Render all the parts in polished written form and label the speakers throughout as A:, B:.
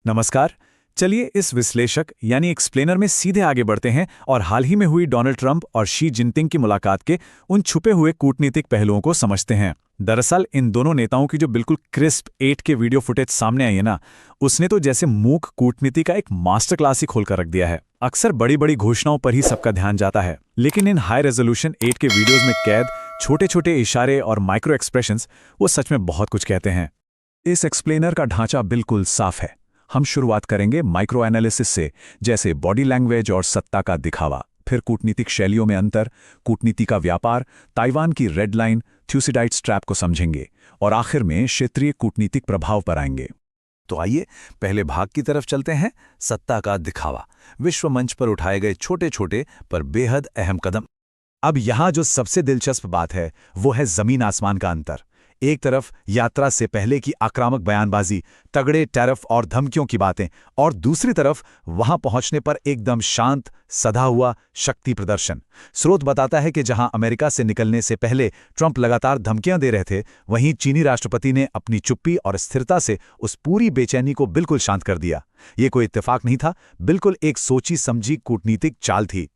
A: नमस्कार। चलिए इस विश्लेषक यानी एक्सप्लेनर में सीधे आगे बढ़ते हैं और हाल ही में हुई डोनाल्ड ट्रंप और शी जिनपिंग की मुलाकात के उन छुपे हुए कूटनीतिक पहलुओं को समझते हैं। दरअसल इन दोनों नेताओं की जो बिल्कुल क्रिस्प 8 के वीडियो फुटेज सामने आई है ना, उसने तो जैसे मूक कूटनीति का एक मास्टर क्लास ही खोलकर रख दिया है। अक्सर बड़ी बड़ी घोषणाओं पर ही सबका ध्यान जाता है, लेकिन इन हाई रेजोल्यूशन 8 के वीडियोज में कैद छोटे छोटे इशारे और माइक्रो एक्सप्रेशंस वो सच में बहुत कुछ कहते हैं। इस एक्सप्लेनर का ढांचा बिल्कुल साफ है। हम शुरुआत करेंगे माइक्रो एनालिसिस से, जैसे बॉडी लैंग्वेज और सत्ता का दिखावा, फिर कूटनीतिक शैलियों में अंतर, कूटनीति का व्यापार, ताइवान की रेड लाइन, थ्यूसिडाइट्स ट्रैप को समझेंगे और आखिर में क्षेत्रीय कूटनीतिक प्रभाव पर आएंगे।
B: तो आइए पहले भाग की तरफ चलते हैं। सत्ता का दिखावा, विश्व मंच पर उठाए गए छोटे छोटे पर बेहद अहम कदम।
C: अब यहाँ जो सबसे दिलचस्प बात है वो है जमीन आसमान का अंतर। एक तरफ यात्रा से पहले की आक्रामक बयानबाजी, तगड़े टैरिफ और धमकियों की बातें, और दूसरी तरफ वहां पहुंचने पर एकदम शांत सधा हुआ शक्ति प्रदर्शन। स्रोत बताता है कि जहां अमेरिका से निकलने से पहले ट्रंप लगातार धमकियां दे रहे थे, वहीं चीनी राष्ट्रपति ने अपनी चुप्पी और स्थिरता से उस पूरी बेचैनी को बिल्कुल शांत कर दिया। ये कोई इत्तेफाक नहीं था, बिल्कुल एक सोची समझी कूटनीतिक चाल थी।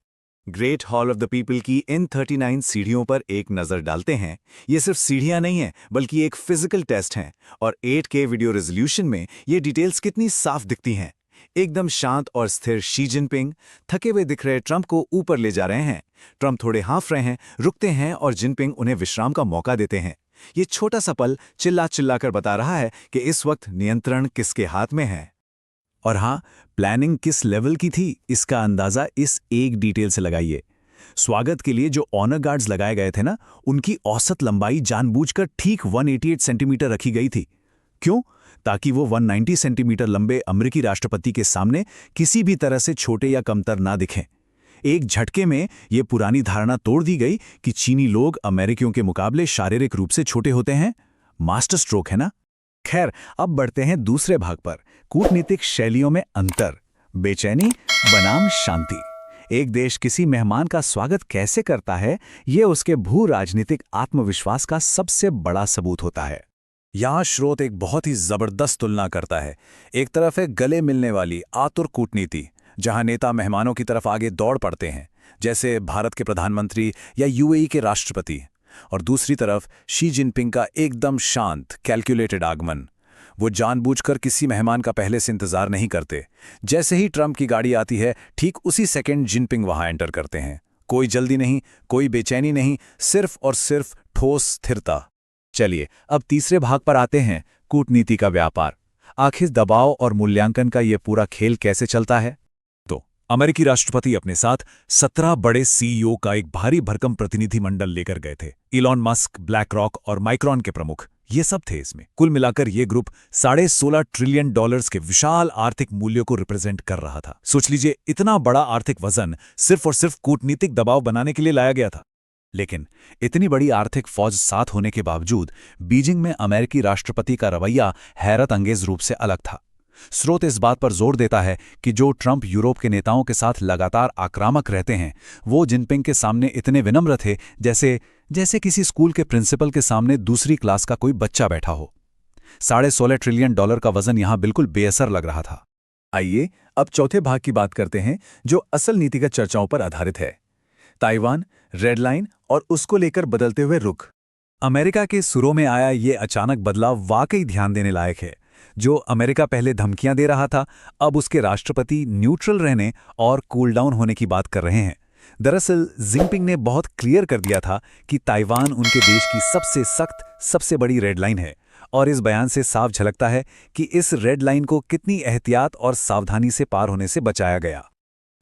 B: Great hall of the people की इन 39 सीढ़ियों पर एक नजर डालते हैं। ये सिर्फ सीढ़ियां नहीं हैं, बल्कि एक फिजिकल टेस्ट हैं, और 8K वीडियो रेजोल्यूशन में ये डिटेल्स कितनी साफ दिखती हैं। एकदम शांत और स्थिर शी जिनपिंग थके हुए दिख रहे ट्रंप को ऊपर ले जा रहे हैं। ट्रंप थोड़े हाँफ रहे हैं, रुकते हैं, और जिनपिंग उन्हें विश्राम का मौका देते हैं। ये छोटा सा पल चिल्ला चिल्लाकर बता रहा है कि इस वक्त नियंत्रण किसके हाथ में है।
C: और हाँ, प्लानिंग किस लेवल की थी इसका अंदाजा इस एक डिटेल से लगाइए। स्वागत के लिए जो ऑनर गार्ड्स लगाए गए थे ना, उनकी औसत लंबाई जानबूझकर ठीक 188 सेंटीमीटर रखी गई थी। क्यों? ताकि वो 190 सेंटीमीटर लंबे अमेरिकी राष्ट्रपति के सामने किसी भी तरह से छोटे या कमतर ना दिखें। एक झटके में ये पुरानी धारणा तोड़ दी गई कि चीनी लोग अमेरिकियों के मुकाबले शारीरिक रूप से छोटे होते हैं। मास्टर स्ट्रोक है ना। खैर, अब बढ़ते हैं दूसरे भाग पर, कूटनीतिक शैलियों में अंतर, बेचैनी बनाम शांति। एक देश किसी मेहमान का स्वागत कैसे करता है, ये उसके भू राजनीतिक आत्मविश्वास का सबसे बड़ा सबूत होता है।
B: यहाँ स्रोत एक बहुत ही जबरदस्त तुलना करता है। एक तरफ है गले मिलने वाली आतुर कूटनीति, जहां नेता मेहमानों की तरफ आगे दौड़ पड़ते हैं, जैसे भारत के प्रधानमंत्री या यूएई के राष्ट्रपति, और दूसरी तरफ शी जिनपिंग का एकदम शांत कैलकुलेटेड आगमन। वो जानबूझकर किसी मेहमान का पहले से इंतजार नहीं करते। जैसे ही ट्रंप की गाड़ी आती है, ठीक उसी सेकंड जिनपिंग वहां एंटर करते हैं। कोई जल्दी नहीं, कोई बेचैनी नहीं, सिर्फ और सिर्फ ठोस स्थिरता।
C: चलिए अब तीसरे भाग पर आते हैं, कूटनीति का व्यापार। आखिर दबाव और मूल्यांकन का ये पूरा खेल कैसे चलता है?
A: अमेरिकी राष्ट्रपति अपने साथ 17 बड़े सीईओ का एक भारी भरकम प्रतिनिधिमंडल लेकर गए थे। इलॉन मस्क, ब्लैक रॉक और माइक्रॉन के प्रमुख, ये सब थे इसमें। कुल मिलाकर ये ग्रुप $16.5 ट्रिलियन के विशाल आर्थिक मूल्यों को रिप्रेजेंट कर रहा था। सोच लीजिए, इतना बड़ा आर्थिक वजन सिर्फ और सिर्फ कूटनीतिक दबाव बनाने के लिए लाया गया था।
C: लेकिन इतनी बड़ी आर्थिक फौज साथ होने के बावजूद बीजिंग में अमेरिकी राष्ट्रपति का रवैया हैरत अंगेज रूप से अलग था। स्रोत इस बात पर जोर देता है कि जो ट्रंप यूरोप के नेताओं के साथ लगातार आक्रामक रहते हैं, वो जिनपिंग के सामने इतने विनम्र थे जैसे किसी स्कूल के प्रिंसिपल के सामने दूसरी क्लास का कोई बच्चा बैठा हो। $16.5 ट्रिलियन का वजन यहां बिल्कुल बेअसर लग रहा था।
B: आइए अब चौथे भाग की बात करते हैं, जो असल नीतिगत चर्चाओं पर आधारित है। ताइवान, रेड लाइन और उसको लेकर बदलते हुए रुख।
C: अमेरिका के सुरों में आया ये अचानक बदलाव वाकई ध्यान देने लायक है। जो अमेरिका पहले धमकियां दे रहा था, अब उसके राष्ट्रपति न्यूट्रल रहने और कूल डाउन होने की बात कर रहे हैं। दरअसल जिनपिंग ने बहुत क्लियर कर दिया था कि ताइवान उनके देश की सबसे सख्त, सबसे बड़ी रेड लाइन है, और इस बयान से साफ झलकता है कि इस रेड लाइन को कितनी एहतियात और सावधानी से पार होने से बचाया गया।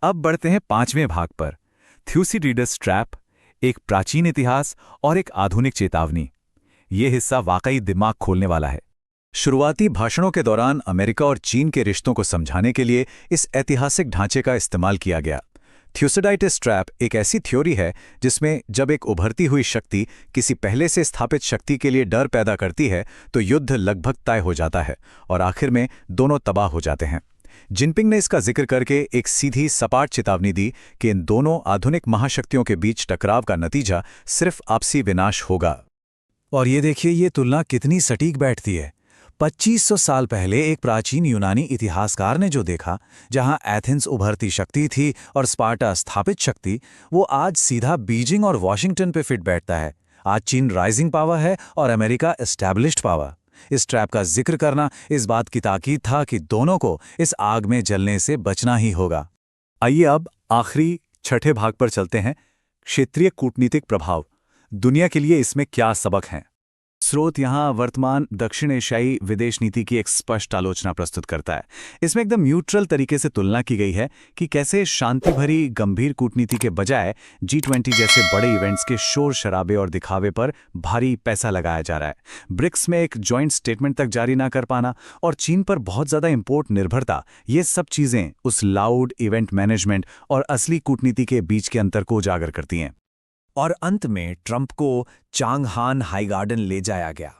C: अब बढ़ते हैं पांचवें भाग पर, थ्यूसिडाइट्स ट्रैप, एक प्राचीन इतिहास और एक आधुनिक चेतावनी। ये हिस्सा वाकई दिमाग खोलने वाला है। शुरुआती भाषणों के दौरान अमेरिका और चीन के रिश्तों को समझाने के लिए इस ऐतिहासिक ढांचे का इस्तेमाल किया गया। थ्यूसिडाइट्स ट्रैप एक ऐसी थ्योरी है जिसमें जब एक उभरती हुई शक्ति किसी पहले से स्थापित शक्ति के लिए डर पैदा करती है, तो युद्ध लगभग तय हो जाता है और आखिर में दोनों तबाह हो जाते हैं। जिनपिंग ने इसका जिक्र करके एक सीधी सपाट चेतावनी दी कि इन दोनों आधुनिक महाशक्तियों के बीच टकराव का नतीजा सिर्फ आपसी विनाश होगा।
A: और ये देखिए, ये तुलना कितनी सटीक बैठती है। 2500 साल पहले एक प्राचीन यूनानी इतिहासकार ने जो देखा, जहां एथेंस उभरती शक्ति थी और स्पार्टा स्थापित शक्ति, वो आज सीधा बीजिंग और वॉशिंगटन पे फिट बैठता है। आज चीन राइजिंग पावर है और अमेरिका एस्टैब्लिश्ड पावर। इस ट्रैप का जिक्र करना इस बात की ताकीद था कि दोनों को इस आग में जलने से बचना ही होगा।
C: आइए अब आखिरी छठे भाग पर चलते हैं, क्षेत्रीय कूटनीतिक प्रभाव। दुनिया के लिए इसमें क्या सबक हैं?
A: स्रोत यहाँ वर्तमान दक्षिण एशियाई विदेश नीति की एक स्पष्ट आलोचना प्रस्तुत करता है। इसमें एकदम न्यूट्रल तरीके से तुलना की गई है कि कैसे शांति भरी गंभीर कूटनीति के बजाय G20 जैसे बड़े इवेंट्स के शोर शराबे और दिखावे पर भारी पैसा लगाया जा रहा है। ब्रिक्स में एक जॉइंट स्टेटमेंट तक जारी ना कर पाना और चीन पर बहुत ज़्यादा इंपोर्ट निर्भरता, ये सब चीज़ें उस लाउड इवेंट मैनेजमेंट और असली कूटनीति के बीच के अंतर को उजागर करती हैं।
B: और अंत में ट्रंप को चांगहान हाई गार्डन ले जाया गया।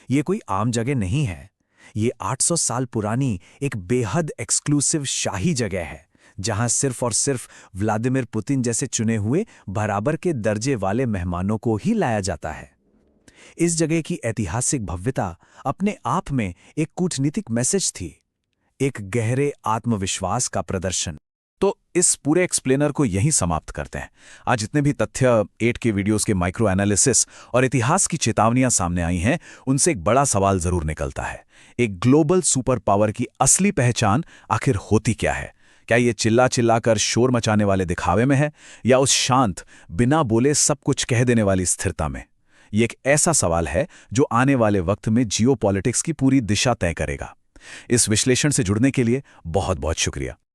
B: ये कोई आम जगह नहीं है, ये 800 साल पुरानी एक बेहद एक्सक्लूसिव शाही जगह है, जहां सिर्फ और सिर्फ व्लादिमीर पुतिन जैसे चुने हुए बराबर के दर्जे वाले मेहमानों को ही लाया जाता है। इस जगह की ऐतिहासिक भव्यता अपने आप में एक कूटनीतिक मैसेज थी, एक गहरे आत्मविश्वास का प्रदर्शन।
A: तो इस पूरे एक्सप्लेनर को यहीं समाप्त करते हैं। आज जितने भी तथ्य 8 के वीडियोस के माइक्रो एनालिसिस और इतिहास की चेतावनियां सामने आई हैं, उनसे एक बड़ा सवाल जरूर निकलता है। एक ग्लोबल सुपर पावर की असली पहचान आखिर होती क्या है? क्या ये चिल्ला चिल्ला कर शोर मचाने वाले दिखावे में है, या उस शांत, बिना बोले सब कुछ कह देने वाली स्थिरता में? ये एक ऐसा सवाल है जो आने वाले वक्त में जियोपॉलिटिक्स की पूरी दिशा तय करेगा। इस विश्लेषण से जुड़ने के लिए बहुत बहुत शुक्रिया।